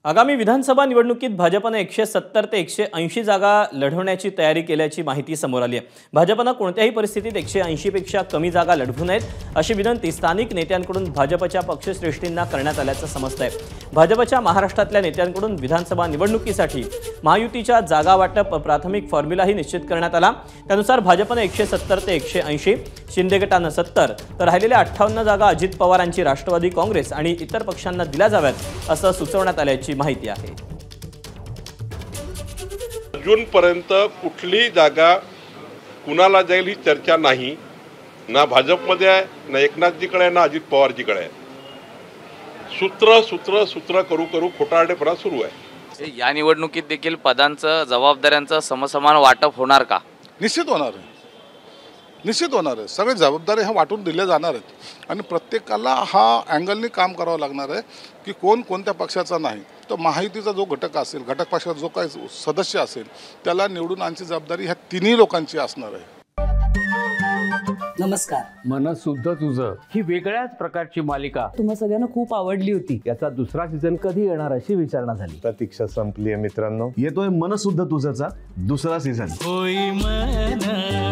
आगामी विधानसभा निवडणुकीत भाजपने 170 ते 180 जागा लढवण्याची तयारी केल्याची माहिती समोर आली आहे। भाजपने कोणत्याही परिस्थितीत 180 पेक्षा कमी जागा लढवू नयेत अशी विनंती स्थानिक नेत्यांकडून भाजपच्या पक्षश्रेष्ठींना करण्यात आल्याचं समजतंय। भाजपच्या महाराष्ट्रातल्या नेत्यांकडून विधानसभा निवडणुकीसाठी महायुतीच्या जागा वाटप प्राथमिक फॉर्म्युलाही निश्चित करण्यात आला। त्यानुसार भाजपने 170 ते 180, शिंदे गटाने 70 तर राहिलेल्या 58 जागा अजित पवारांची राष्ट्रवादी काँग्रेस आणि इतर पक्षांना दिल्या जाव्यात असं सुचवण्यात आल्याची माहिती आहे। जून पर्यंत कुठली जागा कुणाला जाईल ही चर्चा नाही, ना भाजपमध्ये आहे, ना एकनाथजीकडे आहे, ना अजित पवारजीकडे आहे। सूत्र करू खोटारडेपणा सुरू आहे। या निवडणुकीत देखील पदांचं जबाबदाऱ्यांचं समसमान वाटप होणार का? निश्चित होणार आहे, निश्चित होणार आहे। सगळे जबाबदारी ह्या वाटून दिल्या जाणार आहेत आणि प्रत्येकाला हा अँगलनी काम करावं लागणार आहे की कोण कोणत्या पक्षाचा नाही, तर महायुतीचा जो घटक असेल, घटक पक्षाचा जो काही सदस्य असेल त्याला निवडून आणण्याची जबाबदारी ह्या तिन्ही लोकांची असणार आहे। नमस्कार। मनसुद्धा तुझं ही वेगळ्याच प्रकारची मालिका तुम्हा सगळ्यांना खूप आवडली होती। याचा दुसरा सीझन कधी येणार अशी विचारणा झाली। प्रतीक्षा संपली आहे मित्रांनो, येतोय मनसुद्धा तुझाचा दुसरा सीझन। होई मनसुद्धा